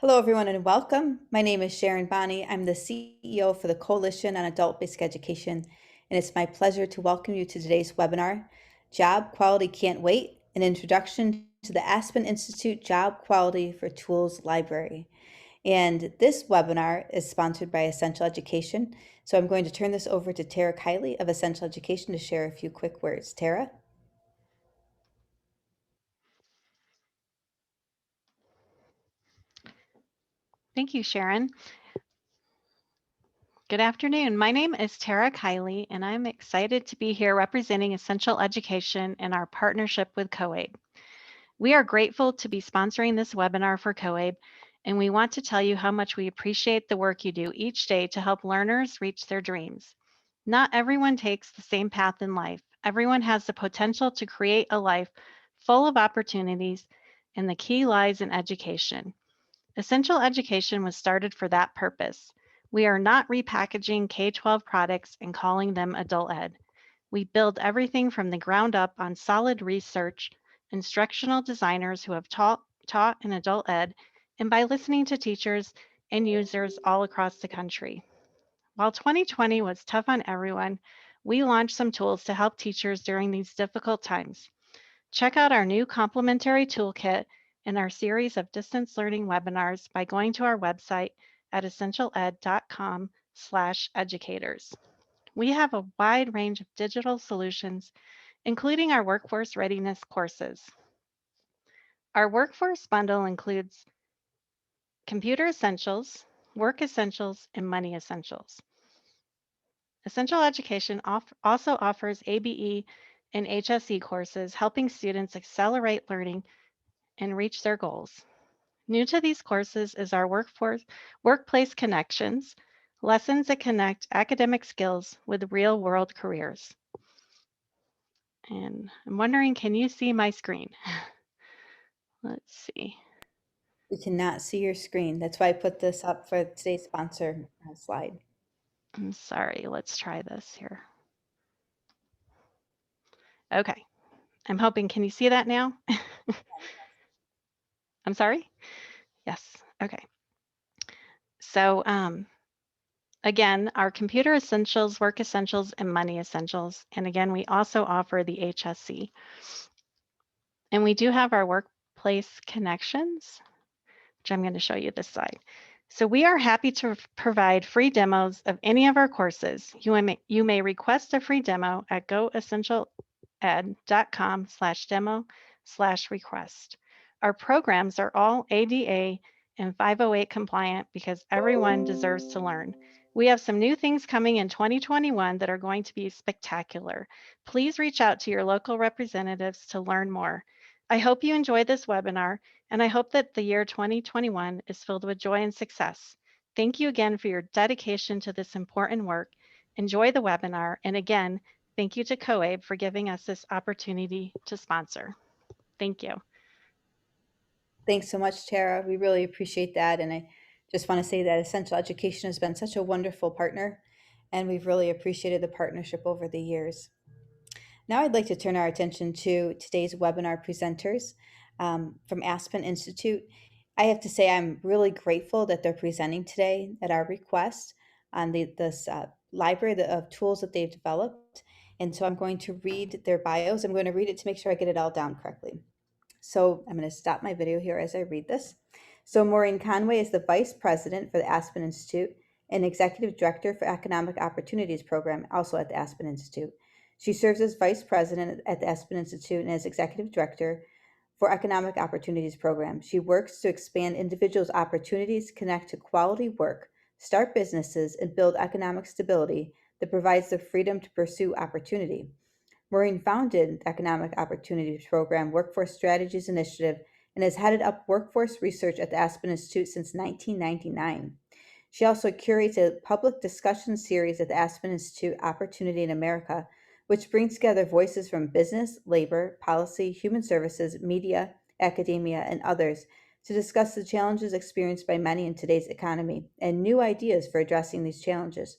Hello, everyone, and welcome. My name is Sharon Bonney. I'm the CEO for the Coalition on Adult Basic Education, and it's my pleasure to welcome you to today's webinar, Job Quality Can't Wait, an introduction to the Aspen Institute Job Quality for Tools Library. And this webinar is sponsored by Essential Education, so I'm going to turn this over to Tara Kiley of Essential Education to share a few quick words. Tara? Thank you, Sharon. Good afternoon. My name is Tara Kiley, and I'm excited to be here representing Essential Education and our partnership with COABE. We are grateful to be sponsoring this webinar for COABE, and we want to tell you how much we appreciate the work you do each day to help learners reach their dreams. Not everyone takes the same path in life. Everyone has the potential to create a life full of opportunities, and the key lies in education. Essential Education was started for that purpose. We are not repackaging K-12 products and calling them adult ed. We build everything from the ground up on solid research, instructional designers who have taught in adult ed, and by listening to teachers and users all across the country. While 2020 was tough on everyone, we launched some tools to help teachers during these difficult times. Check out our new complimentary toolkit and our series of distance learning webinars by going to our website at essentialed.com/educators. We have a wide range of digital solutions, including our workforce readiness courses. Our workforce bundle includes computer essentials, work essentials, and money essentials. Essential Education also offers ABE and HSE courses, helping students accelerate learning and reach their goals. New to these courses is our workplace connections, lessons that connect academic skills with real-world careers. And I'm wondering, can you see my screen? Let's see. We cannot see your screen. That's why I put this up for today's sponsor slide. I'm sorry, let's try this here. Okay, I'm hoping, can you see that now? I'm sorry? Yes, okay. So again, our computer essentials, work essentials, and money essentials. And again, we also offer the HSC. And we do have our workplace connections, which I'm going to show you this slide. So we are happy to provide free demos of any of our courses. You may request a free demo at goessentialed.com/demo/request. Our programs are all ADA and 508 compliant because everyone deserves to learn. We have some new things coming in 2021 that are going to be spectacular. Please reach out to your local representatives to learn more. I hope you enjoyed this webinar, and I hope that the year 2021 is filled with joy and success. Thank you again for your dedication to this important work. Enjoy the webinar, and again, thank you to COABE for giving us this opportunity to sponsor. Thank you. Thanks so much, Tara. We really appreciate that. And I just want to say that Essential Education has been such a wonderful partner, and we've really appreciated the partnership over the years. Now I'd like to turn our attention to today's webinar presenters from Aspen Institute. I have to say I'm really grateful that they're presenting today at our request on this library of tools that they've developed. And so I'm going to read their bios. I'm going to read it to make sure I get it all down correctly. So I'm going to stop my video here as I read this. So Maureen Conway is the Vice President for the Aspen Institute and Executive Director for Economic Opportunities Program, also at the Aspen Institute. She serves as Vice President at the Aspen Institute and as Executive Director for Economic Opportunities Program. She works to expand individuals' opportunities, connect to quality work, start businesses, and build economic stability that provides the freedom to pursue opportunity. Maureen founded the Economic Opportunities Program Workforce Strategies Initiative and has headed up workforce research at the Aspen Institute since 1999. She also curates a public discussion series at the Aspen Institute Opportunity in America, which brings together voices from business, labor, policy, human services, media, academia, and others to discuss the challenges experienced by many in today's economy and new ideas for addressing these challenges.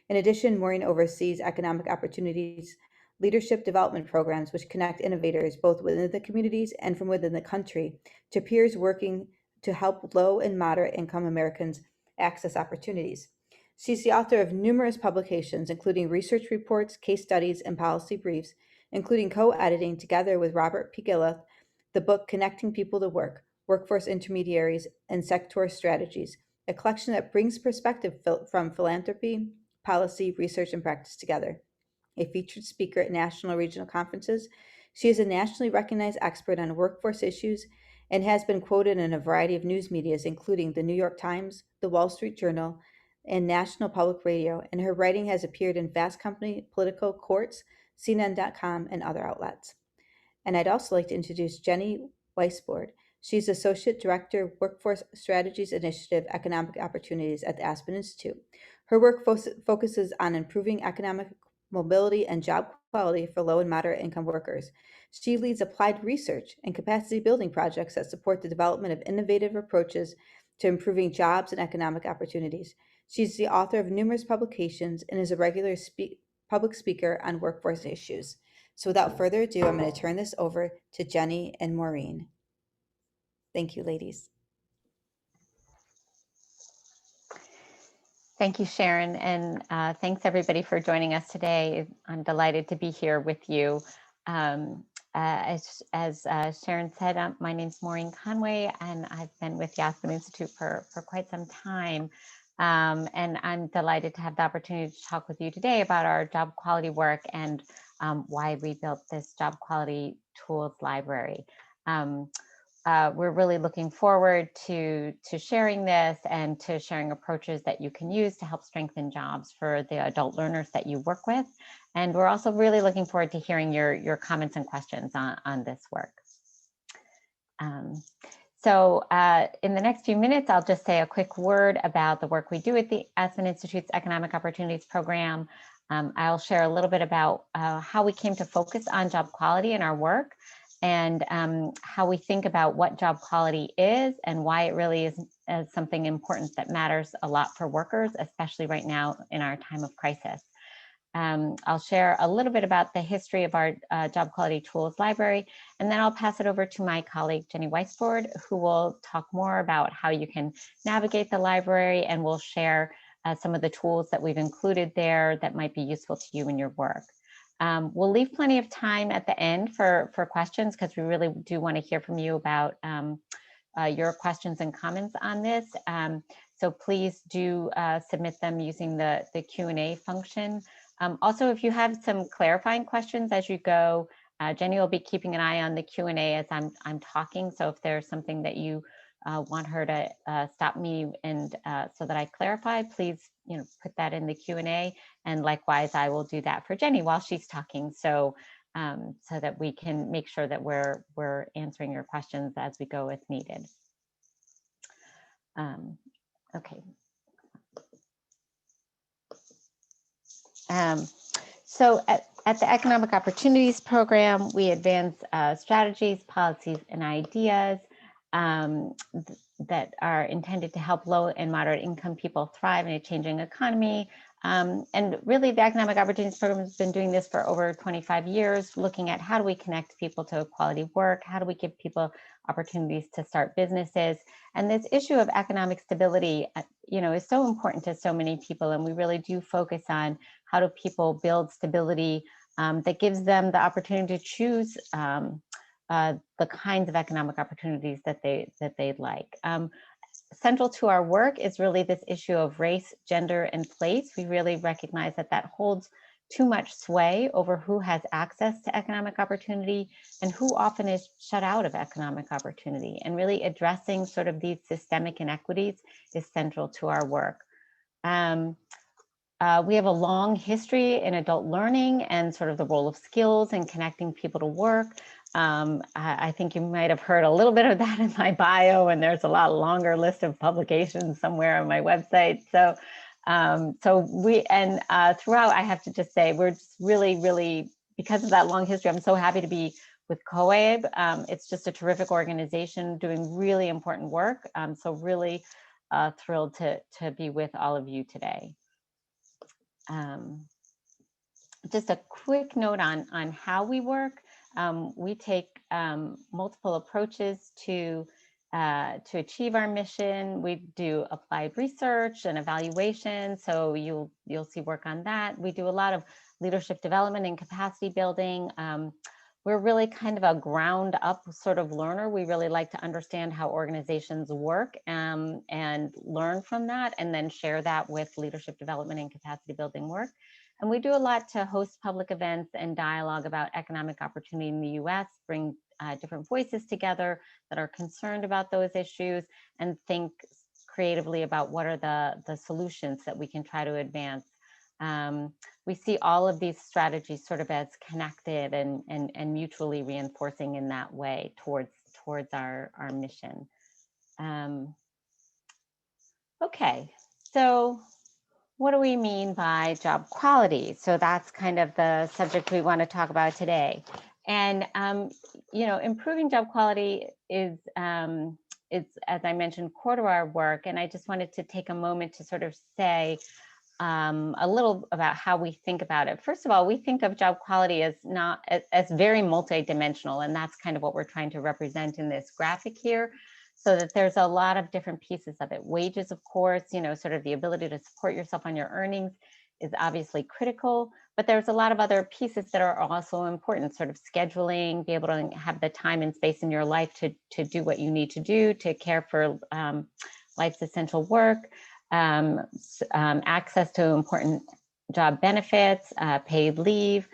In addition, Maureen oversees economic opportunities leadership development programs which connect innovators both within the communities and from within the country to peers working to help low and moderate income Americans access opportunities. She's the author of numerous publications, including research reports, case studies, and policy briefs, including co editing together with Robert P. Gillith the book Connecting People to Work, Workforce Intermediaries, and Sector Strategies, a collection that brings perspective from philanthropy, policy, research, and practice together. A featured speaker at national and regional conferences, she is a nationally recognized expert on workforce issues and has been quoted in a variety of news medias, including the New York Times, the Wall Street Journal, and National Public Radio, and her writing has appeared in Fast Company, Political, Courts, CNN.com, and other outlets. And I'd also like to introduce Jenny Weisbord. She's Associate Director, Workforce Strategies Initiative, Economic Opportunities at the Aspen Institute. Her work focuses on improving economic mobility and job quality for low and moderate income workers. She leads applied research and capacity building projects that support the development of innovative approaches to improving jobs and economic opportunities. She's the author of numerous publications and is a regular public speaker on workforce issues. So without further ado, I'm going to turn this over to Jenny and Maureen. Thank you, ladies. Thank you, Sharon, and thanks everybody for joining us today. I'm delighted to be here with you. As Sharon said, my name's Maureen Conway, and I've been with the Aspen Institute for quite some time. And I'm delighted to have the opportunity to talk with you today about our job quality work and why we built this job quality tools library. We're really looking forward to sharing this and to sharing approaches that you can use to help strengthen jobs for the adult learners that you work with. And we're also really looking forward to hearing your comments and questions on this work. So in the next few minutes, I'll just say a quick word about the work we do at the Aspen Institute's Economic Opportunities Program. I'll share a little bit about how we came to focus on job quality in our work, and how we think about what job quality is and why it really is something important that matters a lot for workers, especially right now in our time of crisis. I'll share a little bit about the history of our job quality tools library, and then I'll pass it over to my colleague, Jenny Weisbord, who will talk more about how you can navigate the library, and we'll share some of the tools that we've included there that might be useful to you in your work. We'll leave plenty of time at the end for questions, because we really do want to hear from you about your questions and comments on this. So please do submit them using the Q&A function. Also, if you have some clarifying questions as you go, Jenny will be keeping an eye on the Q&A as I'm talking. So if there's something that you want her to stop me and so that I clarify, please put that in the Q&A, and likewise I will do that for Jenny while she's talking, so so that we can make sure that we're answering your questions as we go if needed. Okay. So at the Economic Opportunities Program, we advance strategies, policies, and ideas that are intended to help low and moderate income people thrive in a changing economy. And really, the Economic Opportunities Program has been doing this for over 25 years, looking at how do we connect people to quality work, how do we give people opportunities to start businesses. And this issue of economic stability, is so important to so many people, and we really do focus on how do people build stability that gives them the opportunity to choose the kinds of economic opportunities that they'd like. Central to our work is really this issue of race, gender, and place. We really recognize that holds too much sway over who has access to economic opportunity and who often is shut out of economic opportunity. And really addressing sort of these systemic inequities is central to our work. We have a long history in adult learning and sort of the role of skills and connecting people to work. I think you might have heard a little bit of that in my bio, and there's a lot longer list of publications somewhere on my website. So, throughout, I have to just say, we're just really, because of that long history, I'm so happy to be with COABE. It's just a terrific organization doing really important work. So really thrilled to be with all of you today. Just a quick note on how we work. We take multiple approaches to to achieve our mission. We do applied research and evaluation, so you'll see work on that. We do a lot of leadership development and capacity building. We're really kind of a ground up sort of learner. We really like to understand how organizations work and learn from that, and then share that with leadership development and capacity building work. And we do a lot to host public events and dialogue about economic opportunity in the US, bring different voices together that are concerned about those issues, and think creatively about what are the solutions that we can try to advance. We see all of these strategies sort of as connected and mutually reinforcing in that way towards our mission. Okay, so what do we mean by job quality? So that's kind of the subject we want to talk about today. And improving job quality is, as I mentioned, core to our work. And I just wanted to take a moment to sort of say a little about how we think about it. First of all, we think of job quality as very multidimensional, and that's kind of what we're trying to represent in this graphic here. So that there's a lot of different pieces of it. Wages, of course, sort of the ability to support yourself on your earnings is obviously critical, but there's a lot of other pieces that are also important, sort of scheduling, be able to have the time and space in your life to do what you need to do, to care for life's essential work, access to important job benefits, paid leave,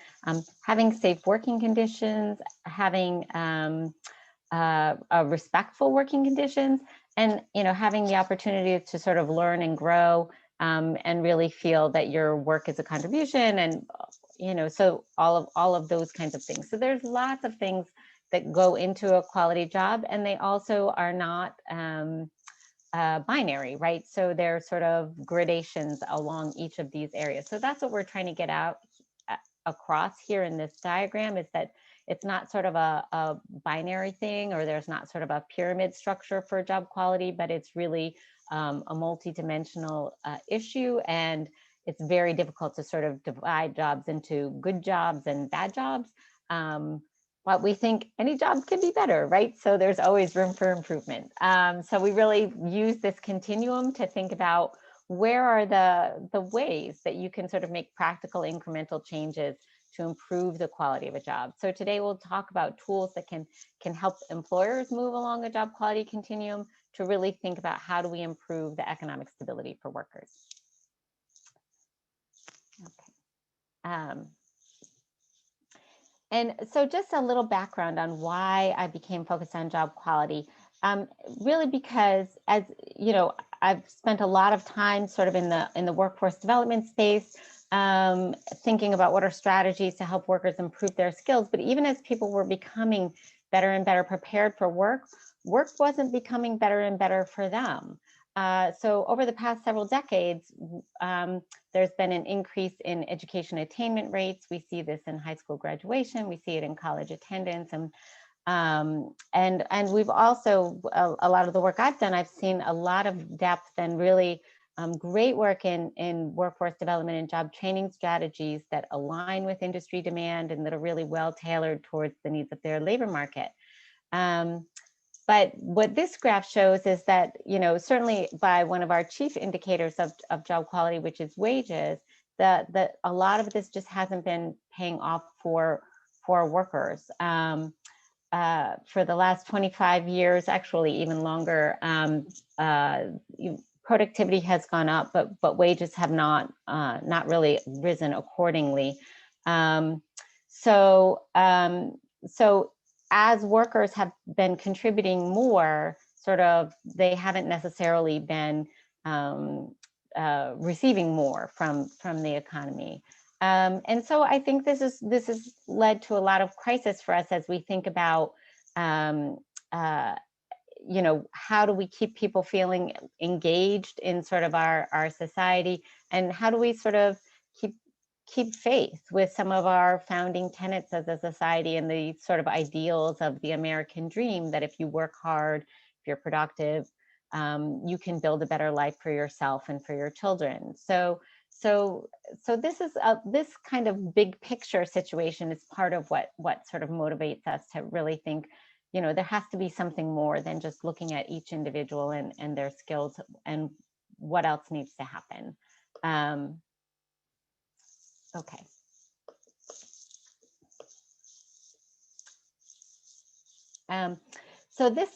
having safe working conditions, having respectful working conditions, and having the opportunity to sort of learn and grow, and really feel that your work is a contribution, and so all of those kinds of things. So there's lots of things that go into a quality job, and they also are not binary, right? So there's sort of gradations along each of these areas. So that's what we're trying to get out across here in this diagram, is that it's not sort of a binary thing, or there's not sort of a pyramid structure for job quality, but it's really a multidimensional issue. And it's very difficult to sort of divide jobs into good jobs and bad jobs. But we think any job can be better, right? So there's always room for improvement. So we really use this continuum to think about where are the ways that you can sort of make practical incremental changes to improve the quality of a job. So today we'll talk about tools that can help employers move along a job quality continuum to really think about how do we improve the economic stability for workers. Okay. And so just a little background on why I became focused on job quality. Really because, as you know, I've spent a lot of time sort of in the workforce development space, thinking about what are strategies to help workers improve their skills. But even as people were becoming better and better prepared for work wasn't becoming better and better for them. So over the past several decades, there's been an increase in education attainment rates. We see this in high school graduation. We see it in college attendance, and we've also, a lot of the work I've done, I've seen a lot of depth and really great work in workforce development and job training strategies that align with industry demand and that are really well tailored towards the needs of their labor market. But what this graph shows is that, certainly by one of our chief indicators of job quality, which is wages, that a lot of this just hasn't been paying off for workers. For the last 25 years, actually even longer, productivity has gone up, but wages have not really risen accordingly. So as workers have been contributing more, sort of, they haven't necessarily been receiving more from the economy. And so I think this has led to a lot of crisis for us as we think about, how do we keep people feeling engaged in sort of our society, and how do we sort of keep faith with some of our founding tenets as a society and the sort of ideals of the American dream, that if you work hard, if you're productive, you can build a better life for yourself and for your children. So this is this kind of big picture situation is part of what sort of motivates us to really think, there has to be something more than just looking at each individual and their skills and what else needs to happen. Okay. So this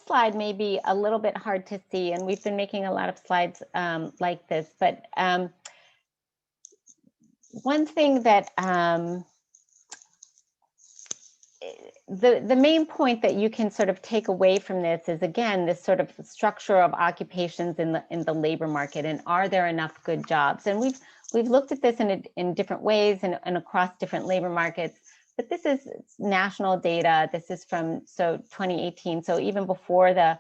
slide may be a little bit hard to see, and we've been making a lot of slides like this, but one thing that the main point that you can sort of take away from this is, again, this sort of structure of occupations in the labor market, and are there enough good jobs? And we've looked at this in different ways and across different labor markets, but this is national data. This is from 2018, so even before the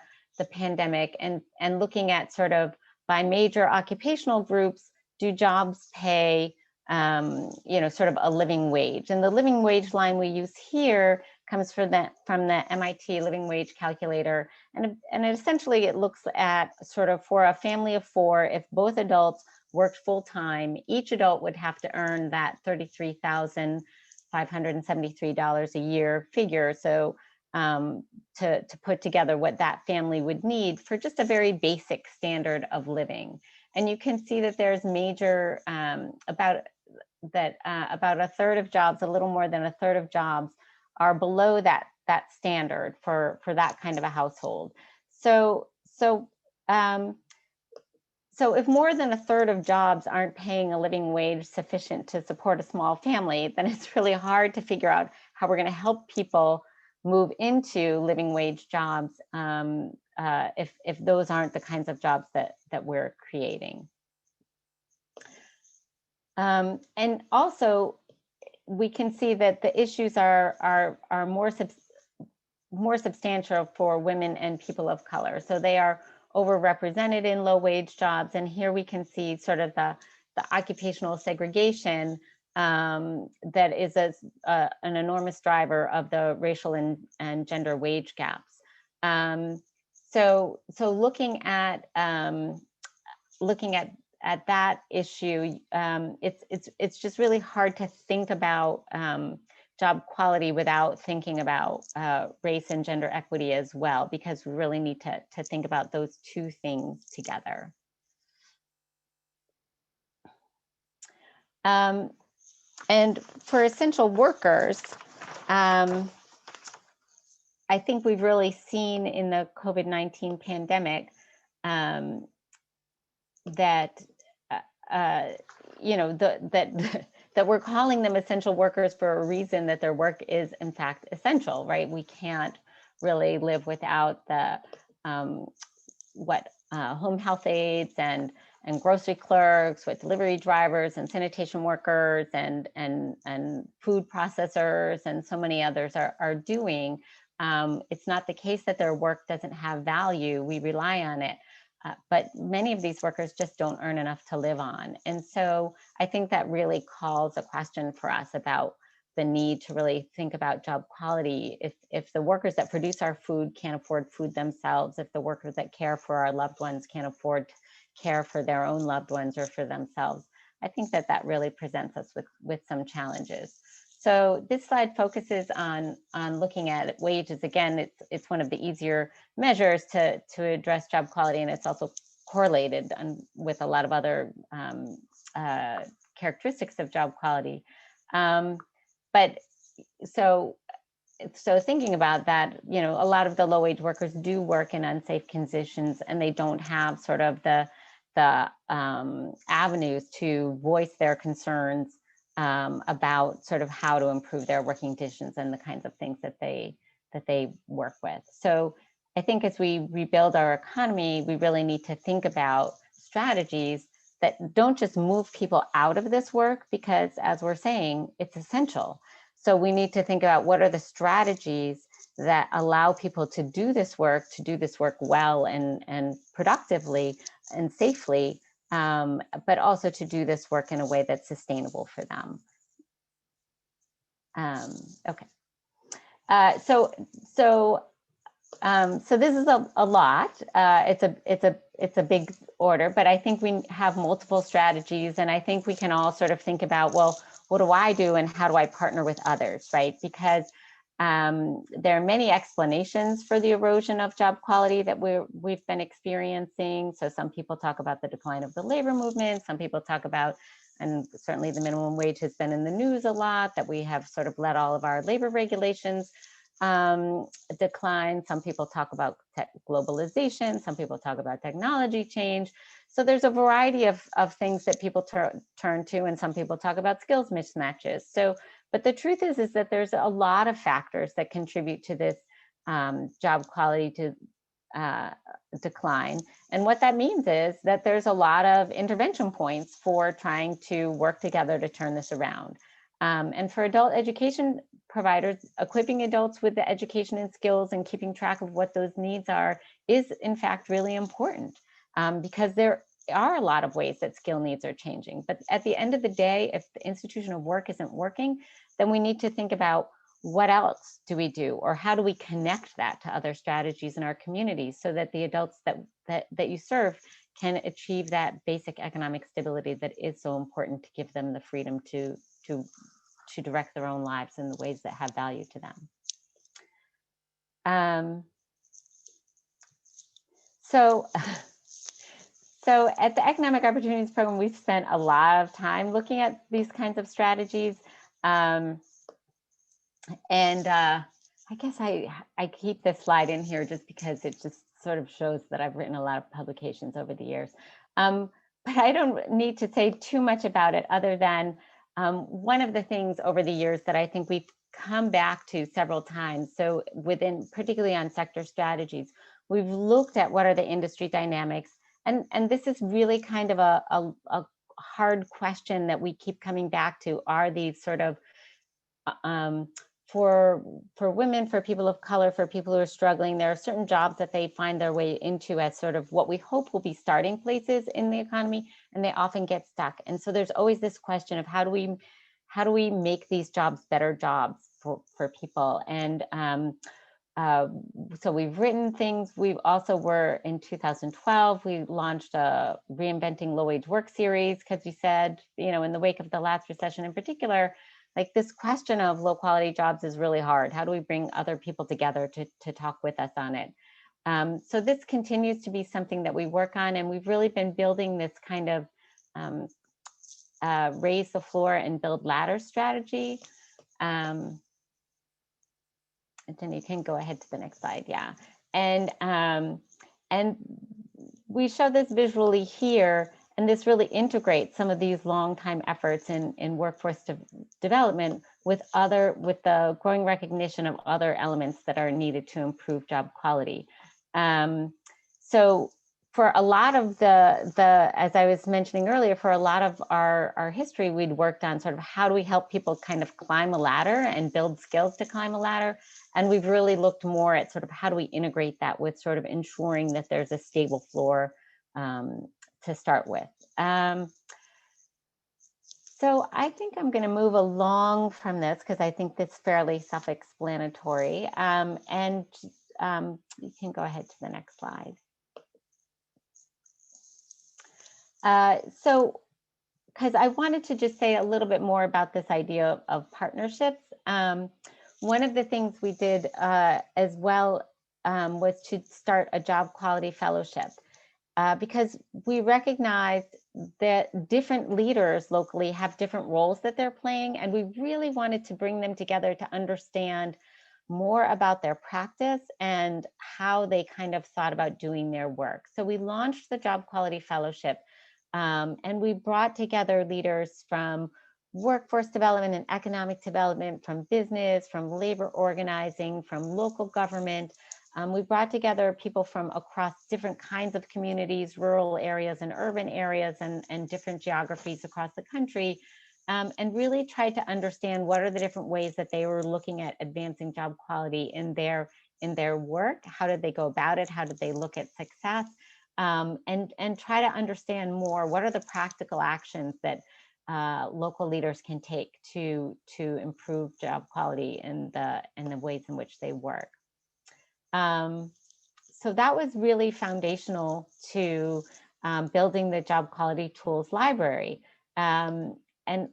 pandemic, and looking at sort of by major occupational groups, do jobs pay sort of a living wage? And the living wage line we use here comes from the MIT living wage calculator, and essentially it looks at sort of, for a family of 4, if both adults worked full time, each adult would have to earn that $33,573 a year figure. So to put together what that family would need for just a very basic standard of living. And you can see that there's major, about a third of jobs, a little more than a third of jobs, are below that standard for that kind of a household. So if more than a third of jobs aren't paying a living wage sufficient to support a small family, then it's really hard to figure out how we're going to help people move into living wage jobs if those aren't the kinds of jobs that we're creating. And also, we can see that the issues are more substantial for women and people of color. So they are overrepresented in low wage jobs. And here we can see sort of the occupational segregation that is an enormous driver of the racial and gender wage gaps. So looking at that issue, it's just really hard to think about job quality without thinking about race and gender equity as well, because we really need to think about those two things together. And for essential workers, I think we've really seen in the COVID-19 pandemic that that we're calling them essential workers for a reason, that their work is in fact essential, right? We can't really live without the home health aides and grocery clerks, with delivery drivers and sanitation workers and food processors and so many others are doing. It's not the case that their work doesn't have value. We rely on it. But many of these workers just don't earn enough to live on. And so I think that really calls a question for us about the need to really think about job quality. If the workers that produce our food can't afford food themselves, if the workers that care for our loved ones can't afford care for their own loved ones or for themselves, I think that really presents us with some challenges. So this slide focuses on looking at wages. Again, it's one of the easier measures to address job quality, and it's also correlated with a lot of other characteristics of job quality. But so thinking about that, a lot of the low wage workers do work in unsafe conditions, and they don't have sort of the avenues to voice their concerns about sort of how to improve their working conditions and the kinds of things that they work with. So I think as we rebuild our economy, we really need to think about strategies that don't just move people out of this work, because as we're saying, it's essential. So we need to think about what are the strategies that allow people to do this work well and productively and safely, but also to do this work in a way that's sustainable for them. Okay. So this is a lot. It's a big order, but I think we have multiple strategies, and I think we can all sort of think about, well, what do I do and how do I partner with others, right? Because There are many explanations for the erosion of job quality that we've been experiencing. So some people talk about the decline of the labor movement. Some people talk about, and certainly the minimum wage has been in the news a lot, that we have sort of let all of our labor regulations decline. Some people talk about globalization. Some people talk about technology change. So there's a variety of things that people turn to, and some people talk about skills mismatches. So, but the truth is that there's a lot of factors that contribute to this job quality to decline. And what that means is that there's a lot of intervention points for trying to work together to turn this around. And for adult education providers, equipping adults with the education and skills and keeping track of what those needs are is in fact really important, because there are a lot of ways that skill needs are changing. But at the end of the day, if the institution of work isn't working, then we need to think about what else do we do, or how do we connect that to other strategies in our communities so that the adults that you serve can achieve that basic economic stability that is so important to give them the freedom to direct their own lives in the ways that have value to them. So at the Economic Opportunities Program, we've spent a lot of time looking at these kinds of strategies. I guess I keep this slide in here just because it just sort of shows that I've written a lot of publications over the years. But I don't need to say too much about it other than one of the things over the years that I think we've come back to several times. So particularly on sector strategies, we've looked at what are the industry dynamics. And this is really kind of a hard question that we keep coming back to. Are these sort of for women, for people of color, for people who are struggling, there are certain jobs that they find their way into as sort of what we hope will be starting places in the economy, and they often get stuck. And so there's always this question of how do we make these jobs better jobs for people? And so we've written things. We've also in 2012, we launched a Reinventing Low-Wage Work series, because we said, in the wake of the last recession in particular, like this question of low quality jobs is really hard. How do we bring other people together to talk with us on it? So this continues to be something that we work on, and we've really been building this kind of raise the floor and build ladder strategy. And then you can go ahead to the next slide, yeah. And we show this visually here, and this really integrates some of these long time efforts in workforce development with the growing recognition of other elements that are needed to improve job quality. So for a lot of as I was mentioning earlier, for a lot of our history, we'd worked on sort of how do we help people kind of climb a ladder and build skills to climb a ladder. And we've really looked more at sort of how do we integrate that with sort of ensuring that there's a stable floor to start with. So I think I'm going to move along from this because I think that's fairly self-explanatory. And you can go ahead to the next slide. So, because I wanted to just say a little bit more about this idea of partnerships. One of the things we did as well was to start a job quality fellowship, because we recognized that different leaders locally have different roles that they're playing, and we really wanted to bring them together to understand more about their practice and how they kind of thought about doing their work. So we launched the Job Quality Fellowship, and we brought together leaders from workforce development and economic development, from business, from labor organizing, from local government. We brought together people from across different kinds of communities, rural areas and urban areas, and different geographies across the country, and really tried to understand what are the different ways that they were looking at advancing job quality in their work. How did they go about it? How did they look at success? And try to understand more what are the practical actions that local leaders can take to improve job quality in the ways in which they work. So that was really foundational to building the Job Quality Tools Library. And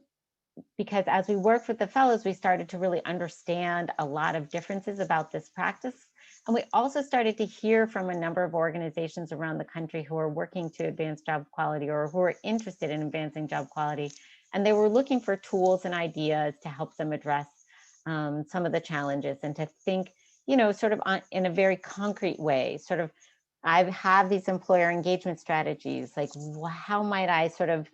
because as we worked with the fellows, we started to really understand a lot of differences about this practice. And we also started to hear from a number of organizations around the country who are working to advance job quality or who are interested in advancing job quality. And they were looking for tools and ideas to help them address some of the challenges and to think, sort of in a very concrete way, sort of, I have these employer engagement strategies, like how might I sort of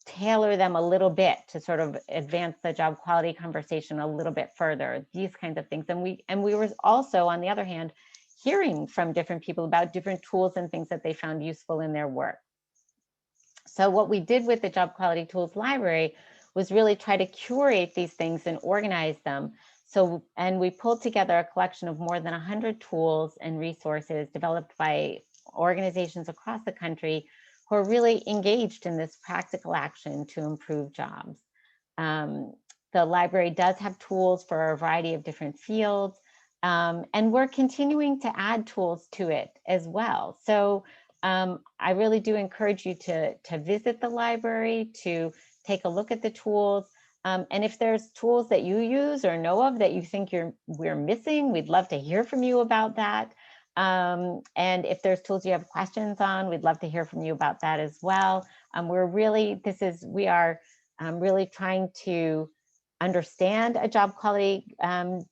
tailor them a little bit to sort of advance the job quality conversation a little bit further, these kinds of things. And we were also, on the other hand, hearing from different people about different tools and things that they found useful in their work. So what we did with the Job Quality Tools Library was really try to curate these things and organize them. And we pulled together a collection of more than 100 tools and resources developed by organizations across the country who are really engaged in this practical action to improve jobs. The library does have tools for a variety of different fields, and we're continuing to add tools to it as well. So I really do encourage you to visit the library, to take a look at the tools. And if there's tools that you use or know of that you think we're missing, we'd love to hear from you about that. And if there's tools you have questions on, we'd love to hear from you about that as well. We are really trying to understand a job quality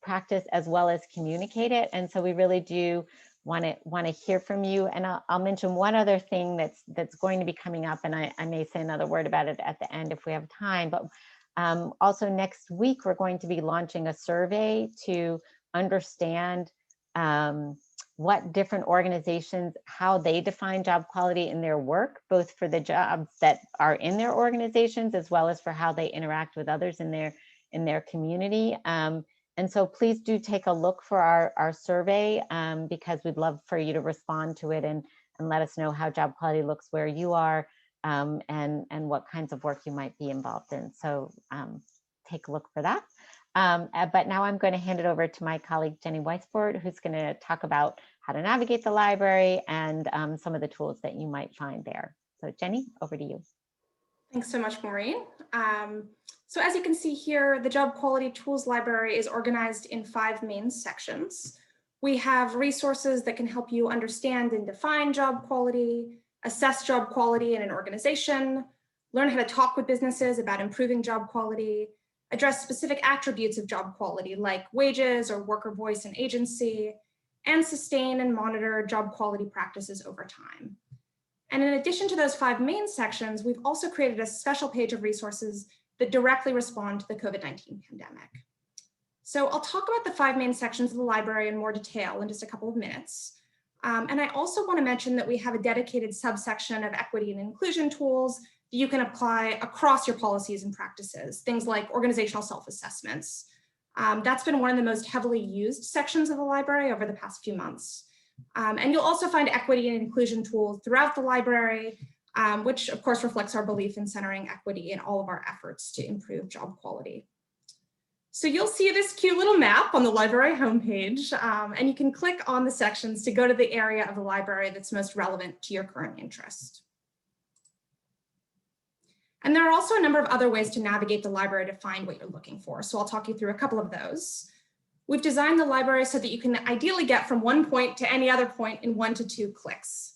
practice as well as communicate it. And so we really do want to hear from you. And I'll mention one other thing that's going to be coming up, and I may say another word about it at the end if we have time. But also next week, we're going to be launching a survey to understand what different organizations, how they define job quality in their work, both for the jobs that are in their organizations, as well as for how they interact with others in their community. And so please do take a look for our survey, because we'd love for you to respond to it and let us know how job quality looks where you are, and what kinds of work you might be involved in. So take a look for that. But now I'm going to hand it over to my colleague, Jenny Weisbord, who's going to talk about how to navigate the library and some of the tools that you might find there. So Jenny, over to you. Thanks so much, Maureen. So as you can see here, the Job Quality Tools Library is organized in 5 main sections. We have resources that can help you understand and define job quality, assess job quality in an organization, learn how to talk with businesses about improving job quality, address specific attributes of job quality like wages or worker voice and agency, and sustain and monitor job quality practices over time. And in addition to those 5 main sections, we've also created a special page of resources that directly respond to the COVID-19 pandemic. So I'll talk about the 5 main sections of the library in more detail in just a couple of minutes. And I also want to mention that we have a dedicated subsection of equity and inclusion tools that you can apply across your policies and practices, things like organizational self-assessments. That's been one of the most heavily used sections of the library over the past few months. And you'll also find equity and inclusion tools throughout the library, which of course reflects our belief in centering equity in all of our efforts to improve job quality. So you'll see this cute little map on the library homepage, and you can click on the sections to go to the area of the library that's most relevant to your current interest. And there are also a number of other ways to navigate the library to find what you're looking for. So I'll talk you through a couple of those. We've designed the library so that you can ideally get from one point to any other point in 1 to 2 clicks.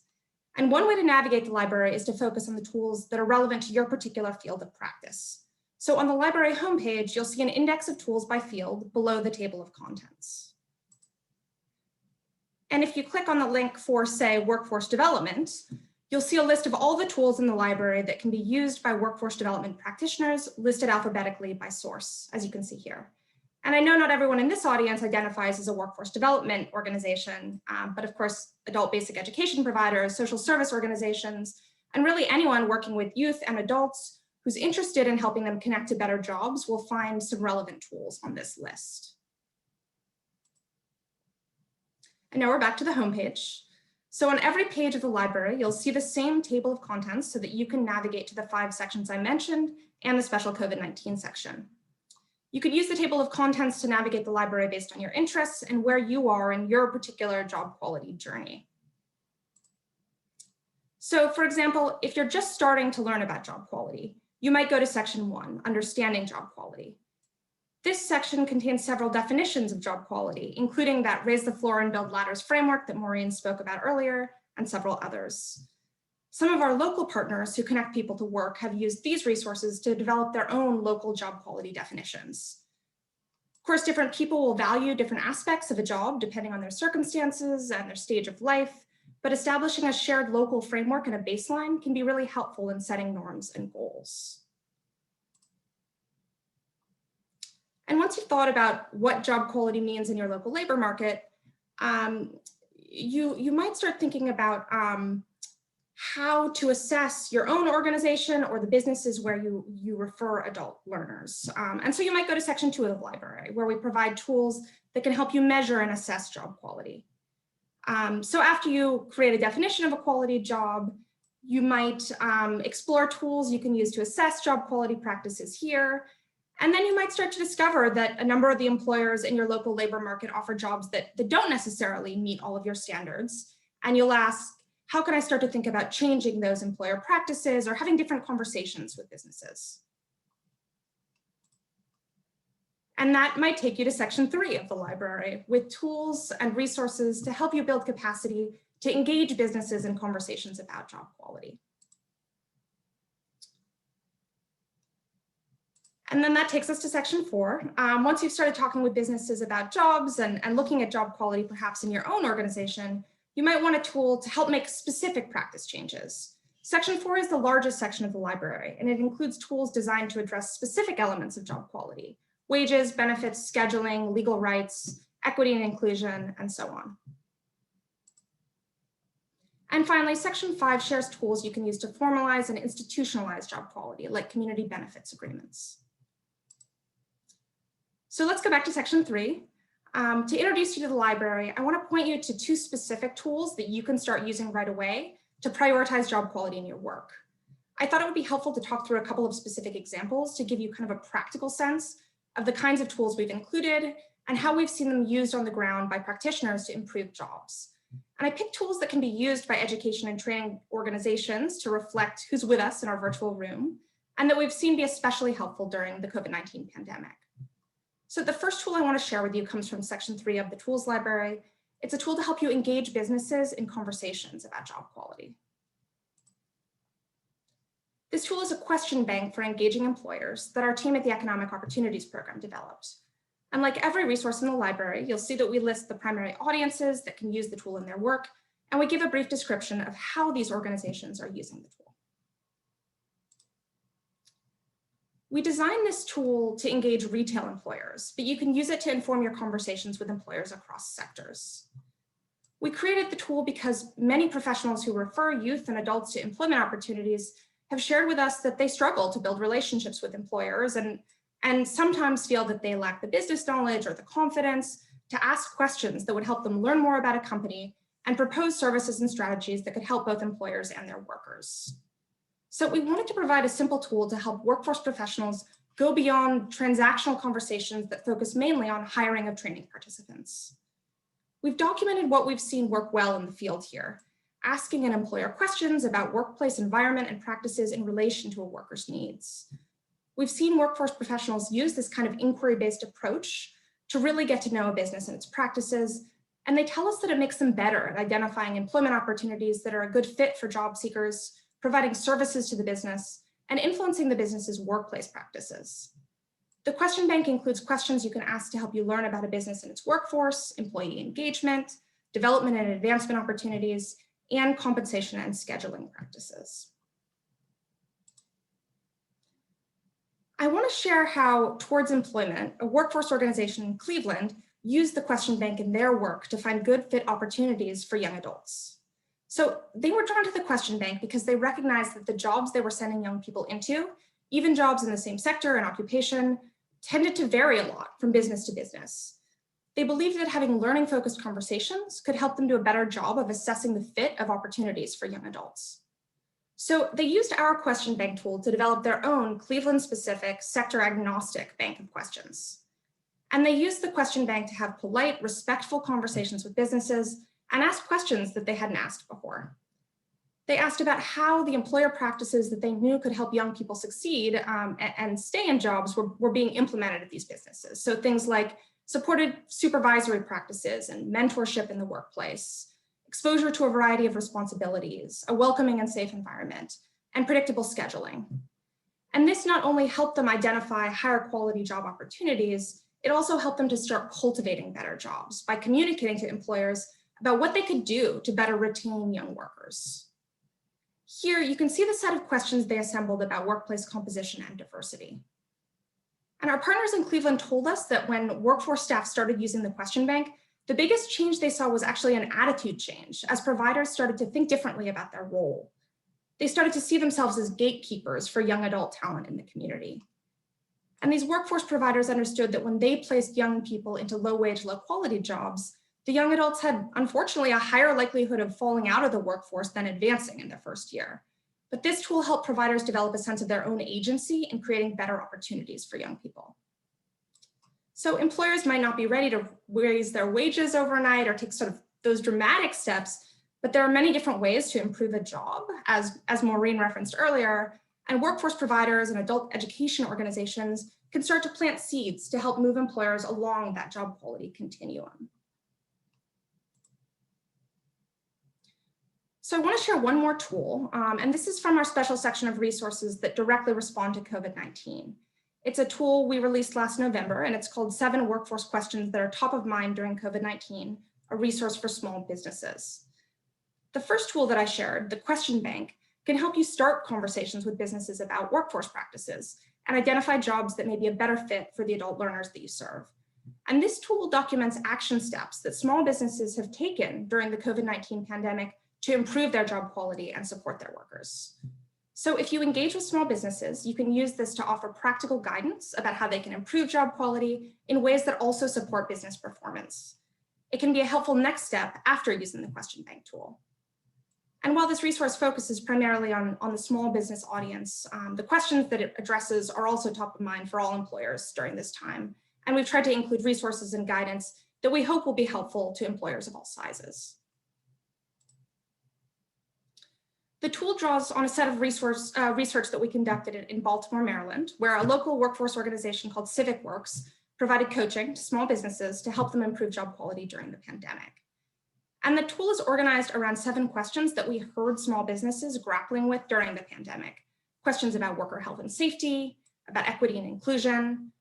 And one way to navigate the library is to focus on the tools that are relevant to your particular field of practice. So on the library homepage, you'll see an index of tools by field below the table of contents. And if you click on the link for, say, workforce development, you'll see a list of all the tools in the library that can be used by workforce development practitioners listed alphabetically by source, as you can see here. And I know not everyone in this audience identifies as a workforce development organization, but of course, adult basic education providers, social service organizations, and really anyone working with youth and adults who's interested in helping them connect to better jobs will find some relevant tools on this list. And now we're back to the homepage. So on every page of the library, you'll see the same table of contents so that you can navigate to the 5 sections I mentioned and the special COVID-19 section. You could use the table of contents to navigate the library based on your interests and where you are in your particular job quality journey. So for example, if you're just starting to learn about job quality, you might go to section 1, understanding job quality. This section contains several definitions of job quality, including that raise the floor and build ladders framework that Maureen spoke about earlier, and several others. Some of our local partners who connect people to work have used these resources to develop their own local job quality definitions. Of course, different people will value different aspects of a job depending on their circumstances and their stage of life, but establishing a shared local framework and a baseline can be really helpful in setting norms and goals. And once you've thought about what job quality means in your local labor market, you might start thinking about how to assess your own organization or the businesses where you refer adult learners. And so you might go to section 2 of the library, where we provide tools that can help you measure and assess job quality. So after you create a definition of a quality job, you might explore tools you can use to assess job quality practices here. And then you might start to discover that a number of the employers in your local labor market offer jobs that don't necessarily meet all of your standards. And you'll ask, how can I start to think about changing those employer practices or having different conversations with businesses? And that might take you to section 3 of the library with tools and resources to help you build capacity to engage businesses in conversations about job quality. And then that takes us to section 4. Once you've started talking with businesses about jobs and looking at job quality, perhaps in your own organization, you might want a tool to help make specific practice changes. Section 4 is the largest section of the library, and it includes tools designed to address specific elements of job quality: wages, benefits, scheduling, legal rights, equity and inclusion, and so on. And finally, section 5 shares tools you can use to formalize and institutionalize job quality, like community benefits agreements. So let's go back to section 3. To introduce you to the library, I want to point you to 2 specific tools that you can start using right away to prioritize job quality in your work. I thought it would be helpful to talk through a couple of specific examples to give you kind of a practical sense of the kinds of tools we've included and how we've seen them used on the ground by practitioners to improve jobs. And I picked tools that can be used by education and training organizations to reflect who's with us in our virtual room, and that we've seen be especially helpful during the COVID-19 pandemic. So the first tool I want to share with you comes from section 3 of the tools library. It's a tool to help you engage businesses in conversations about job quality. This tool is a question bank for engaging employers that our team at the Economic Opportunities Program developed. And like every resource in the library, you'll see that we list the primary audiences that can use the tool in their work, and we give a brief description of how these organizations are using the tool. We designed this tool to engage retail employers, but you can use it to inform your conversations with employers across sectors. We created the tool because many professionals who refer youth and adults to employment opportunities have shared with us that they struggle to build relationships with employers and sometimes feel that they lack the business knowledge or the confidence to ask questions that would help them learn more about a company and propose services and strategies that could help both employers and their workers. So we wanted to provide a simple tool to help workforce professionals go beyond transactional conversations that focus mainly on hiring of training participants. We've documented what we've seen work well in the field here, asking an employer questions about workplace environment and practices in relation to a worker's needs. We've seen workforce professionals use this kind of inquiry-based approach to really get to know a business and its practices, and they tell us that it makes them better at identifying employment opportunities that are a good fit for job seekers, providing services to the business, and influencing the business's workplace practices. The question bank includes questions you can ask to help you learn about a business and its workforce, employee engagement, development and advancement opportunities, and compensation and scheduling practices. I want to share how Towards Employment, a workforce organization in Cleveland, used the question bank in their work to find good fit opportunities for young adults. So they were drawn to the question bank because they recognized that the jobs they were sending young people into, even jobs in the same sector and occupation, tended to vary a lot from business to business. They believed that having learning-focused conversations could help them do a better job of assessing the fit of opportunities for young adults. So they used our question bank tool to develop their own Cleveland-specific, sector-agnostic bank of questions. And they used the question bank to have polite, respectful conversations with businesses and ask questions that they hadn't asked before. They asked about how the employer practices that they knew could help young people succeed and stay in jobs were being implemented at these businesses. So things like supported supervisory practices and mentorship in the workplace, exposure to a variety of responsibilities, a welcoming and safe environment, and predictable scheduling. And this not only helped them identify higher quality job opportunities, it also helped them to start cultivating better jobs by communicating to employers about what they could do to better retain young workers. Here, you can see the set of questions they assembled about workplace composition and diversity. And our partners in Cleveland told us that when workforce staff started using the question bank, the biggest change they saw was actually an attitude change as providers started to think differently about their role. They started to see themselves as gatekeepers for young adult talent in the community. And these workforce providers understood that when they placed young people into low-wage, low-quality jobs, the young adults had, unfortunately, a higher likelihood of falling out of the workforce than advancing in their first year. But this tool helped providers develop a sense of their own agency in creating better opportunities for young people. So employers might not be ready to raise their wages overnight or take sort of those dramatic steps, but there are many different ways to improve a job, as Maureen referenced earlier, and workforce providers and adult education organizations can start to plant seeds to help move employers along that job quality continuum. So I want to share one more tool, and this is from our special section of resources that directly respond to COVID-19. It's a tool we released last November, and it's called 7 Workforce Questions That Are Top of Mind During COVID-19, a resource for small businesses. The first tool that I shared, the question bank, can help you start conversations with businesses about workforce practices and identify jobs that may be a better fit for the adult learners that you serve. And this tool documents action steps that small businesses have taken during the COVID-19 pandemic to improve their job quality and support their workers. So if you engage with small businesses, you can use this to offer practical guidance about how they can improve job quality in ways that also support business performance. It can be a helpful next step after using the question bank tool. And while this resource focuses primarily on the small business audience, the questions that it addresses are also top of mind for all employers during this time. And we've tried to include resources and guidance that we hope will be helpful to employers of all sizes. The tool draws on a set of research that we conducted in Baltimore, Maryland, where a local workforce organization called Civic Works provided coaching to small businesses to help them improve job quality during the pandemic. And the tool is organized around 7 questions that we heard small businesses grappling with during the pandemic. Questions about worker health and safety, about equity and inclusion,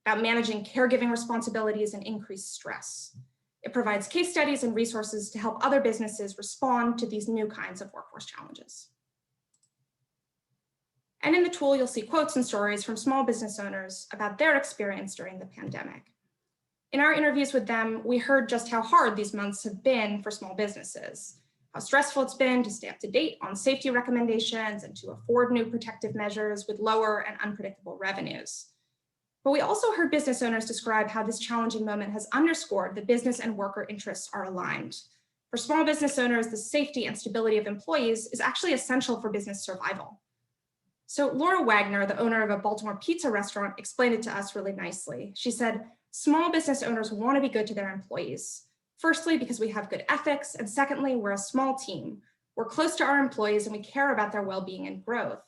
about managing caregiving responsibilities and increased stress. It provides case studies and resources to help other businesses respond to these new kinds of workforce challenges. And in the tool, you'll see quotes and stories from small business owners about their experience during the pandemic. In our interviews with them, we heard just how hard these months have been for small businesses, how stressful it's been to stay up to date on safety recommendations and to afford new protective measures with lower and unpredictable revenues. But we also heard business owners describe how this challenging moment has underscored that business and worker interests are aligned. For small business owners, the safety and stability of employees is actually essential for business survival. So Laura Wagner, the owner of a Baltimore pizza restaurant, explained it to us really nicely. She said, small business owners want to be good to their employees. Firstly, because we have good ethics, and secondly, we're a small team. We're close to our employees and we care about their well-being and growth.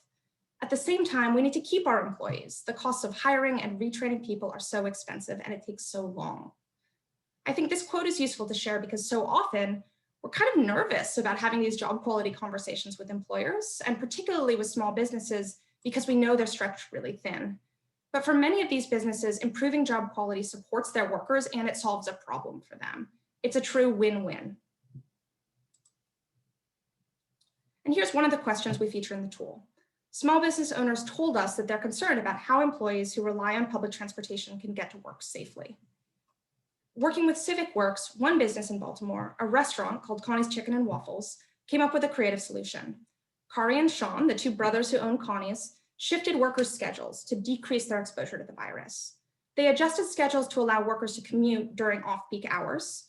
At the same time, we need to keep our employees. The costs of hiring and retraining people are so expensive and it takes so long. I think this quote is useful to share because so often we're kind of nervous about having these job quality conversations with employers, and particularly with small businesses, because we know they're stretched really thin. But for many of these businesses, improving job quality supports their workers and it solves a problem for them. It's a true win-win. And here's one of the questions we feature in the tool. Small business owners told us that they're concerned about how employees who rely on public transportation can get to work safely. Working with Civic Works, one business in Baltimore, a restaurant called Connie's Chicken and Waffles, came up with a creative solution. Kari and Sean, the 2 brothers who own Connie's, shifted workers' schedules to decrease their exposure to the virus. They adjusted schedules to allow workers to commute during off-peak hours.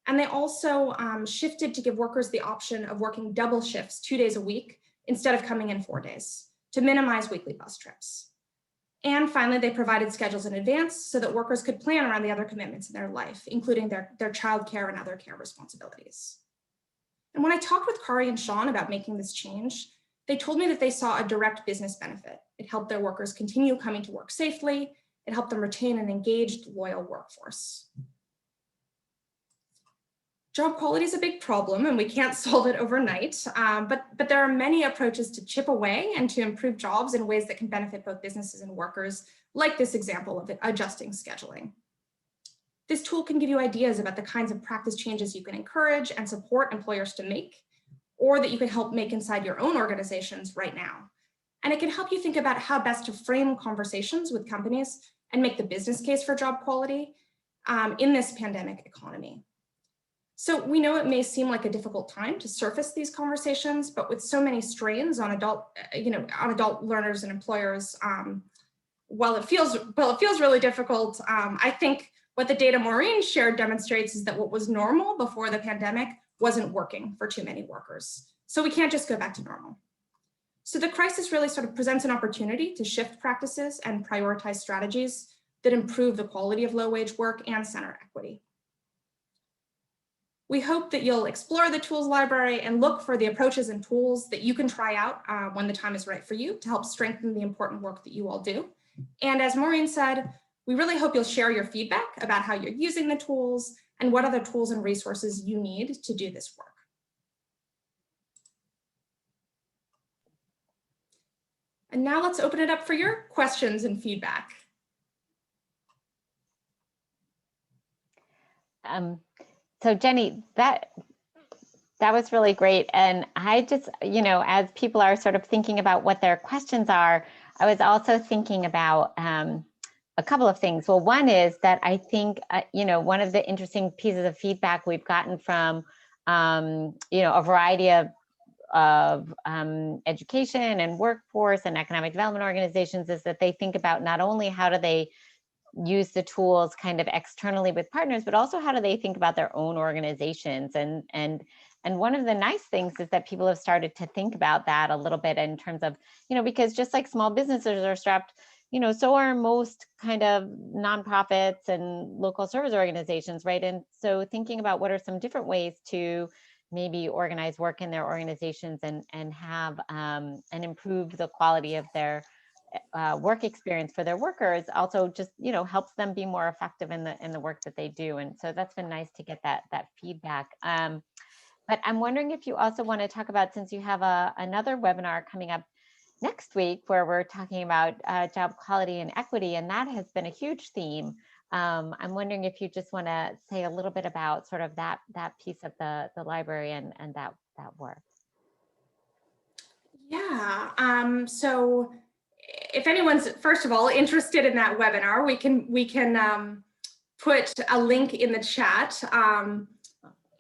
And they also shifted to give workers the option of working double shifts 2 days a week instead of coming in 4 days to minimize weekly bus trips. And finally, they provided schedules in advance so that workers could plan around the other commitments in their life, including their childcare and other care responsibilities. And when I talked with Kari and Sean about making this change, they told me that they saw a direct business benefit. It helped their workers continue coming to work safely. It helped them retain an engaged, loyal workforce. Job quality is a big problem and we can't solve it overnight, but there are many approaches to chip away and to improve jobs in ways that can benefit both businesses and workers, like this example of adjusting scheduling. This tool can give you ideas about the kinds of practice changes you can encourage and support employers to make, or that you can help make inside your own organizations right now. And it can help you think about how best to frame conversations with companies and make the business case for job quality in this pandemic economy. So we know it may seem like a difficult time to surface these conversations, but with so many strains on adult learners and employers, while it feels really difficult, I think what the data Maureen shared demonstrates is that what was normal before the pandemic wasn't working for too many workers. So we can't just go back to normal. So the crisis really sort of presents an opportunity to shift practices and prioritize strategies that improve the quality of low-wage work and center equity. We hope that you'll explore the tools library and look for the approaches and tools that you can try out when the time is right for you to help strengthen the important work that you all do. And as Maureen said, we really hope you'll share your feedback about how you're using the tools and what other tools and resources you need to do this work. And now let's open it up for your questions and feedback. So Jenny, that was really great. And I just, as people are sort of thinking about what their questions are, I was also thinking about a couple of things. Well, one is that I think, one of the interesting pieces of feedback we've gotten from, a variety of education and workforce and economic development organizations is that they think about not only how do they use the tools kind of externally with partners, but also how do they think about their own organizations. And one of the nice things is that people have started to think about that a little bit in terms of, because just like small businesses are strapped, so are most kind of nonprofits and local service organizations, right? And so thinking about what are some different ways to maybe organize work in their organizations and have and improve the quality of their work experience for their workers also just helps them be more effective in the work that they do. And so that's been nice to get that feedback. But I'm wondering if you also want to talk about, since you have another webinar coming up next week where we're talking about job quality and equity, and that has been a huge theme. I'm wondering if you just want to say a little bit about sort of that piece of the library and that work. Yeah. So if anyone's, first of all, interested in that webinar, we can put a link in the chat.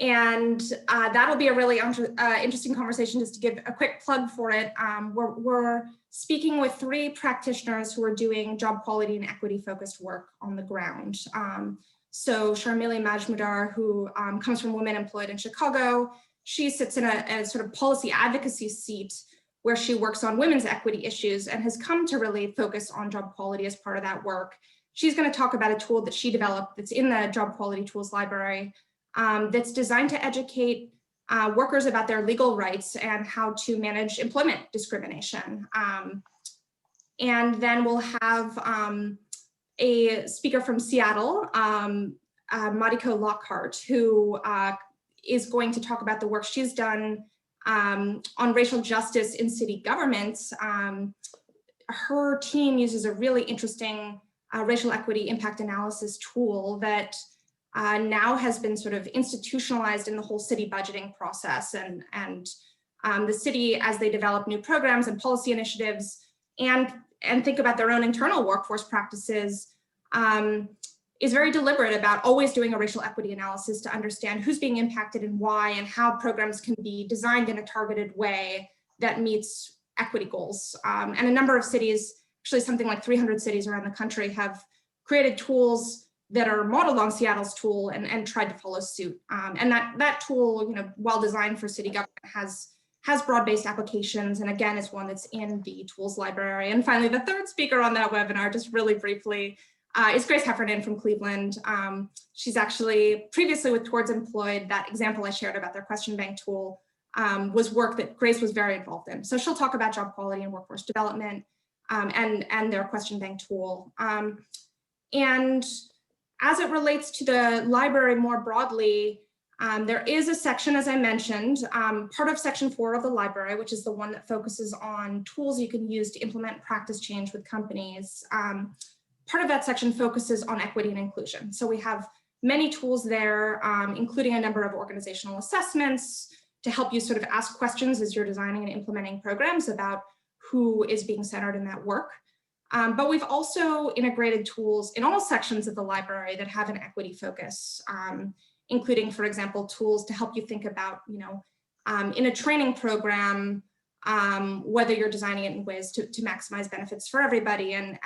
And that'll be a really interesting conversation. Just to give a quick plug for it, we're speaking with 3 practitioners who are doing job quality and equity focused work on the ground. So Sharmili Majmudar, who comes from Women Employed in Chicago, she sits in a sort of policy advocacy seat where she works on women's equity issues and has come to really focus on job quality as part of that work. She's going to talk about a tool that she developed that's in the job quality tools library that's designed to educate workers about their legal rights and how to manage employment discrimination. And then we'll have a speaker from Seattle, Madiko Lockhart, who is going to talk about the work she's done on racial justice in city governments. Her team uses a really interesting racial equity impact analysis tool that now has been sort of institutionalized in the whole city budgeting process, and the city, as they develop new programs and policy initiatives and think about their own internal workforce practices, is very deliberate about always doing a racial equity analysis to understand who's being impacted and why, and how programs can be designed in a targeted way that meets equity goals. And a number of cities, actually something like 300 cities around the country, have created tools that are modeled on Seattle's tool and tried to follow suit. And that tool, while designed for city government, has broad-based applications, and again is one that's in the tools library. And finally, the third speaker on that webinar, just really briefly, is Grace Heffernan from Cleveland. She's actually previously with Towards Employed. That example I shared about their question bank tool was work that Grace was very involved in. So she'll talk about job quality and workforce development and their question bank tool. And as it relates to the library more broadly, there is a section, as I mentioned, part of section 4 of the library, which is the one that focuses on tools you can use to implement practice change with companies. Part of that section focuses on equity and inclusion. So we have many tools there, including a number of organizational assessments to help you sort of ask questions as you're designing and implementing programs about who is being centered in that work. But we've also integrated tools in all sections of the library that have an equity focus, including, for example, tools to help you think about, in a training program, whether you're designing it in ways to maximize benefits for everybody, and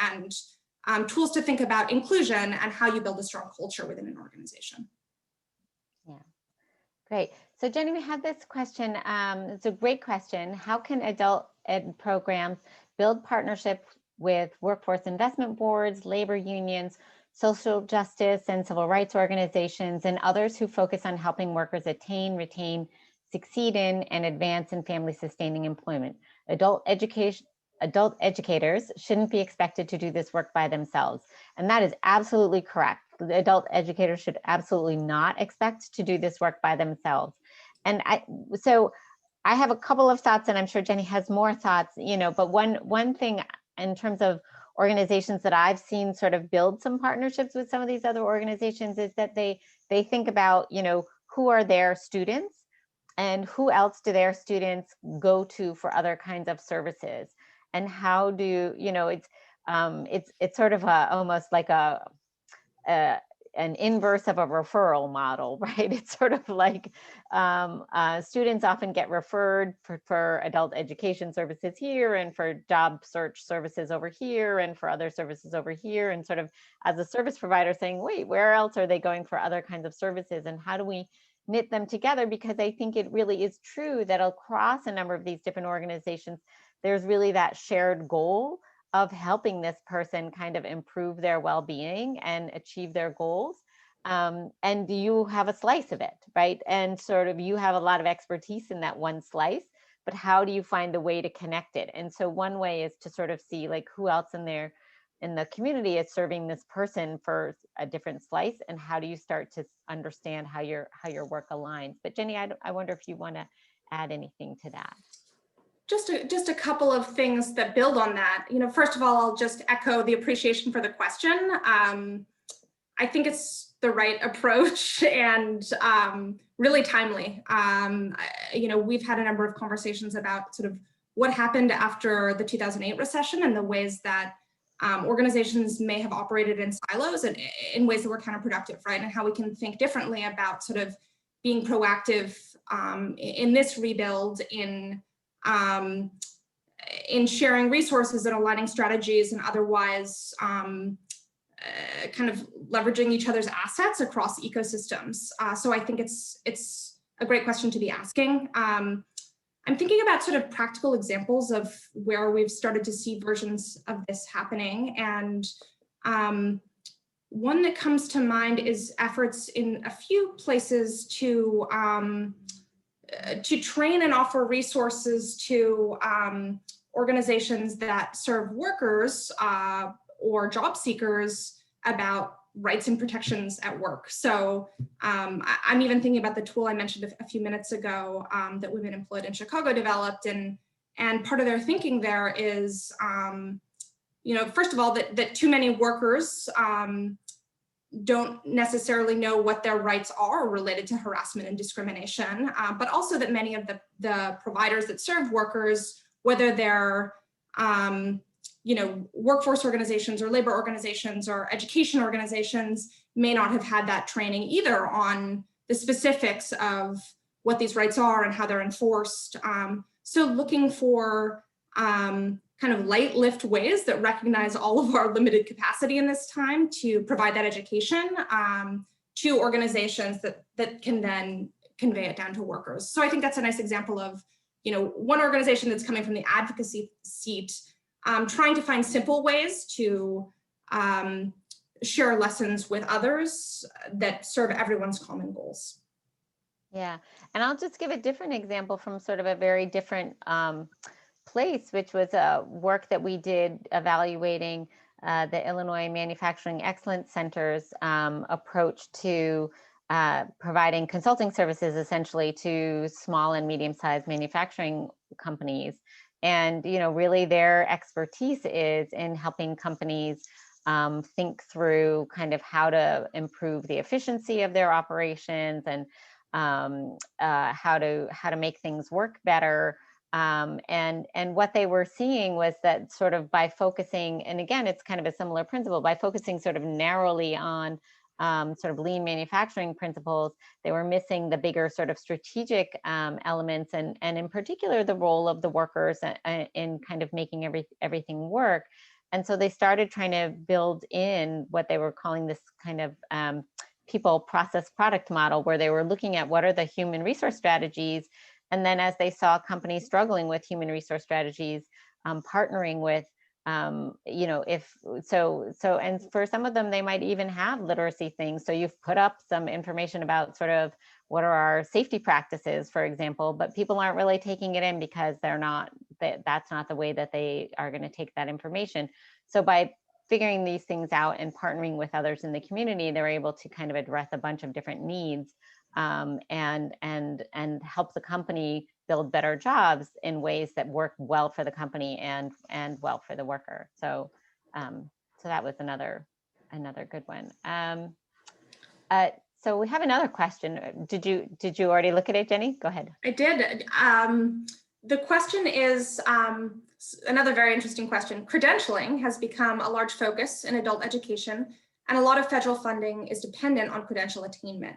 tools to think about inclusion and how you build a strong culture within an organization. Yeah, great. So Jenny, we have this question. It's a great question. How can adult ed programs build partnerships with workforce investment boards, labor unions, social justice and civil rights organizations, and others who focus on helping workers attain, retain, succeed in, and advance in family-sustaining employment? Adult educators shouldn't be expected to do this work by themselves. And that is absolutely correct. The adult educators should absolutely not expect to do this work by themselves. And so I have a couple of thoughts, and I'm sure Jenny has more thoughts, but one thing in terms of organizations that I've seen sort of build some partnerships with some of these other organizations is that they think about, who are their students and who else do their students go to for other kinds of services, and how do, it's sort of almost like an inverse of a referral model, right? It's sort of like students often get referred for adult education services here, and for job search services over here, and for other services over here, and sort of as a service provider saying, wait, where else are they going for other kinds of services, and how do we knit them together? Because I think it really is true that across a number of these different organizations, there's really that shared goal of helping this person kind of improve their well-being and achieve their goals. And you have a slice of it, right? And sort of you have a lot of expertise in that one slice, but how do you find a way to connect it? And so one way is to sort of see like who else in the community is serving this person for a different slice, and how do you start to understand how your work aligns? But Jenny, I wonder if you want to add anything to that. Just a couple of things that build on that. First of all, I'll just echo the appreciation for the question. I think it's the right approach and really timely. We've had a number of conversations about sort of what happened after the 2008 recession and the ways that organizations may have operated in silos and in ways that were counterproductive, right? And how we can think differently about sort of being proactive in this rebuild, in sharing resources and aligning strategies, and otherwise kind of leveraging each other's assets across ecosystems. So I think it's a great question to be asking. I'm thinking about sort of practical examples of where we've started to see versions of this happening. And one that comes to mind is efforts in a few places to train and offer resources to organizations that serve workers or job seekers about rights and protections at work. So I'm even thinking about the tool I mentioned a few minutes ago that Women Employed in Chicago developed, and part of their thinking there is, first of all, that too many workers don't necessarily know what their rights are related to harassment and discrimination, but also that many of the providers that serve workers, whether they're workforce organizations or labor organizations or education organizations, may not have had that training either on the specifics of what these rights are and how they're enforced. So looking for kind of light lift ways that recognize all of our limited capacity in this time to provide that education to organizations that can then convey it down to workers. So I think that's a nice example of, one organization that's coming from the advocacy seat, trying to find simple ways to share lessons with others that serve everyone's common goals. Yeah, and I'll just give a different example from sort of a very different place, which was work that we did evaluating the Illinois Manufacturing Excellence Center's approach to providing consulting services essentially to small and medium-sized manufacturing companies. And, you know, really their expertise is in helping companies think through kind of how to improve the efficiency of their operations and how to make things work better. And what they were seeing was that sort of by focusing, and again, it's kind of a similar principle, by focusing sort of narrowly on sort of lean manufacturing principles, they were missing the bigger sort of strategic elements, and in particular the role of the workers in kind of making everything work. And so they started trying to build in what they were calling this kind of people, process, product model, where they were looking at what are the human resource strategies. And then as they saw companies struggling with human resource strategies, partnering with, you know, and for some of them, they might even have literacy things. So you've put up some information about sort of what are our safety practices, for example, but people aren't really taking it in because that's not the way that they are going to take that information. So by figuring these things out and partnering with others in the community, they're able to kind of address a bunch of different needs and help the company build better jobs in ways that work well for the company and well for the worker. So so that was another good one. So we have another question. Did you already look at it, Jenny? Go ahead. I did. The question is another very interesting question. Credentialing has become a large focus in adult education, and a lot of federal funding is dependent on credential attainment.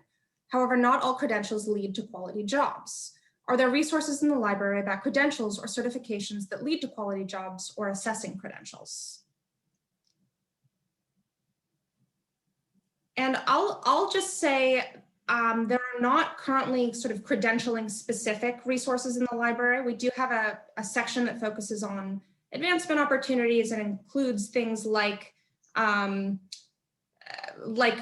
However, not all credentials lead to quality jobs. Are there resources in the library about credentials or certifications that lead to quality jobs or assessing credentials? And I'll just say there are not currently sort of credentialing specific resources in the library. We do have a section that focuses on advancement opportunities and includes things like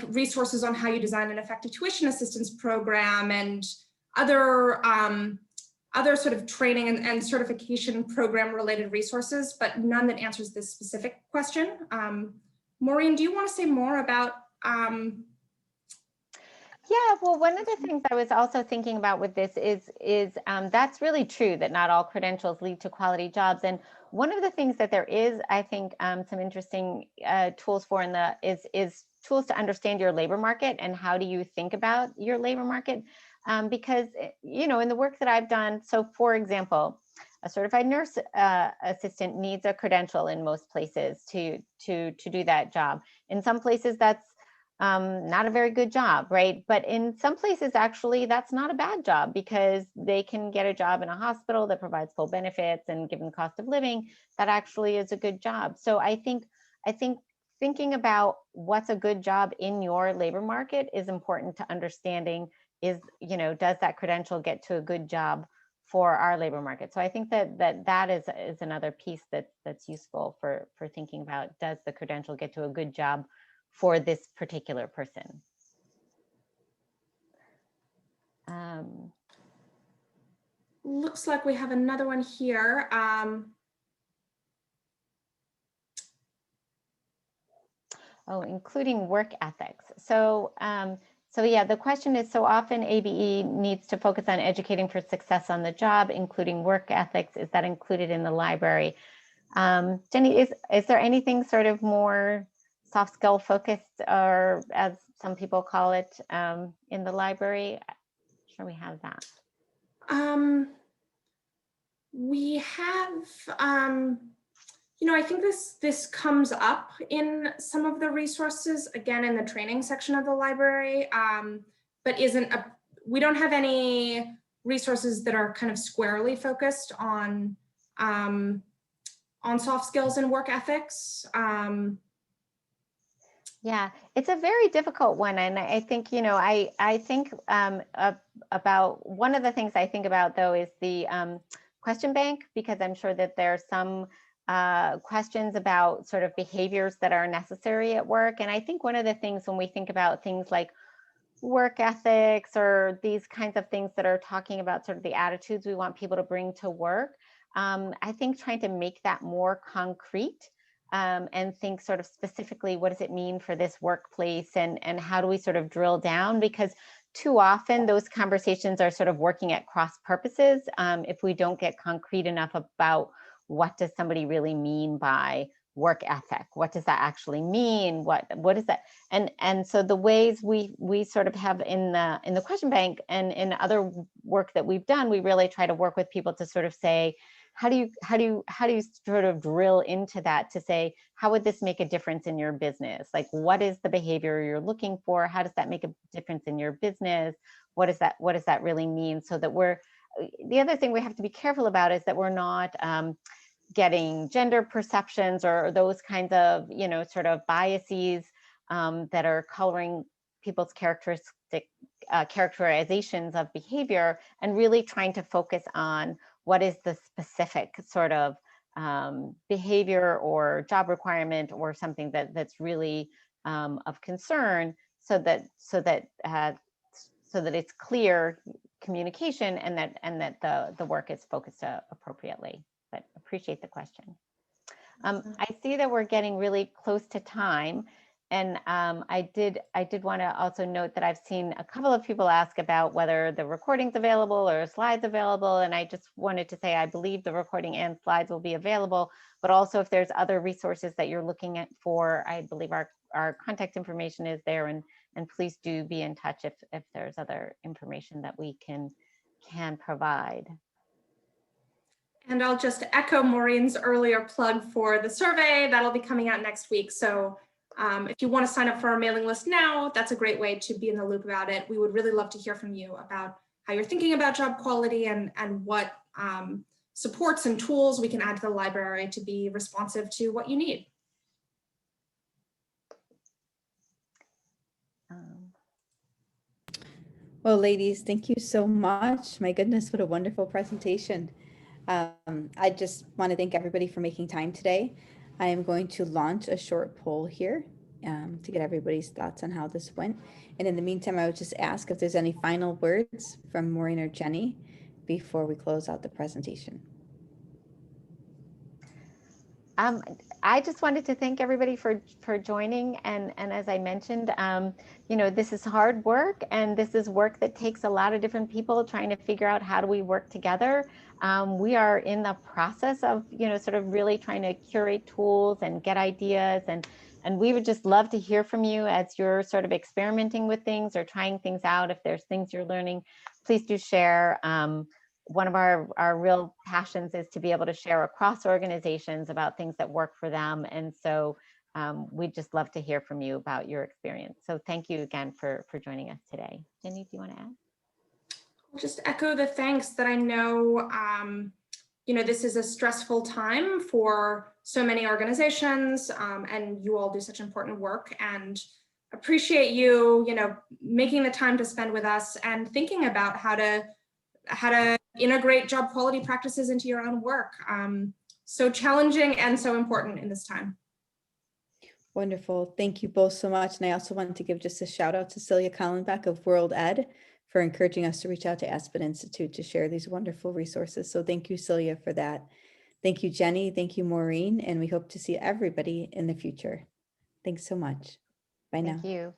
resources on how you design an effective tuition assistance program and other sort of training and certification program related resources, but none that answers this specific question. Maureen, do you want to say more about Yeah, well, one of the things I was also thinking about with this is that's really true that not all credentials lead to quality jobs. And one of the things that there is, I think, some interesting tools for is tools to understand your labor market and how do you think about your labor market. Because, you know, in the work that I've done, so for example, a certified nurse assistant needs a credential in most places to do that job. In some places, that's not a very good job, right? But in some places, actually, that's not a bad job because they can get a job in a hospital that provides full benefits, and given the cost of living, that actually is a good job. So I think thinking about what's a good job in your labor market is important to understanding is, you know, does that credential get to a good job for our labor market? So I think that is another piece that's useful for thinking about, does the credential get to a good job for this particular person? Looks like we have another one here. Oh, including work ethics. So yeah, the question is, so often ABE needs to focus on educating for success on the job, including work ethics. Is that included in the library? Jenny, is there anything sort of more soft skill focused, or as some people call it, in the library? I'm sure we have that. We have, you know, I think this comes up in some of the resources, again, in the training section of the library, but we don't have any resources that are kind of squarely focused on soft skills and work ethics. Yeah, it's a very difficult one. And I think, you know, I think about, one of the things I think about though is the question bank, because I'm sure that there are some questions about sort of behaviors that are necessary at work. And I think one of the things when we think about things like work ethics or these kinds of things that are talking about sort of the attitudes we want people to bring to work, I think trying to make that more concrete and think sort of specifically, what does it mean for this workplace, and how do we sort of drill down? Because too often those conversations are sort of working at cross purposes if we don't get concrete enough about what does somebody really mean by work ethic? What does that actually mean? What is that? And so the ways we sort of have in the question bank and in other work that we've done, we really try to work with people to sort of say, how do you sort of drill into that to say, how would this make a difference in your business? Like, what is the behavior you're looking for? How does that make a difference in your business? What does that really mean? So that the other thing we have to be careful about is that we're not getting gender perceptions or those kinds of, sort of biases that are coloring people's characterizations of behavior, and really trying to focus on what is the specific sort of behavior or job requirement or something that's really of concern, so that it's clear communication and that the work is focused appropriately. But appreciate the question. I see that we're getting really close to time. And I did want to also note that I've seen a couple of people ask about whether the recording's available or slides available. And I just wanted to say, I believe the recording and slides will be available, but also if there's other resources that you're looking at for, I believe our contact information is there, and please do be in touch if there's other information that we can provide. And I'll just echo Maureen's earlier plug for the survey that'll be coming out next week. So if you want to sign up for our mailing list now, that's a great way to be in the loop about it. We would really love to hear from you about how you're thinking about job quality and what supports and tools we can add to the library to be responsive to what you need. Well, ladies, thank you so much. My goodness, what a wonderful presentation. I just want to thank everybody for making time today. I am going to launch a short poll here to get everybody's thoughts on how this went. And in the meantime, I would just ask if there's any final words from Maureen or Jenny before we close out the presentation. I just wanted to thank everybody for joining. And as I mentioned, this is hard work, and this is work that takes a lot of different people trying to figure out how do we work together. We are in the process of, sort of really trying to curate tools and get ideas, and we would just love to hear from you as you're sort of experimenting with things or trying things out. If there's things you're learning, please do share. One of our real passions is to be able to share across organizations about things that work for them. And so we'd just love to hear from you about your experience. So thank you again for joining us today. Jenny, do you want to add? I'll just echo the thanks that I know, this is a stressful time for so many organizations, and you all do such important work, and appreciate you, making the time to spend with us and thinking about how to integrate job quality practices into your own work. So challenging and so important in this time. Wonderful. Thank you both so much. And I also wanted to give just a shout out to Celia Collenbeck of World Ed for encouraging us to reach out to Aspen Institute to share these wonderful resources. So thank you, Celia, for that. Thank you, Jenny. Thank you, Maureen. And we hope to see everybody in the future. Thanks so much. Bye now. Thank you.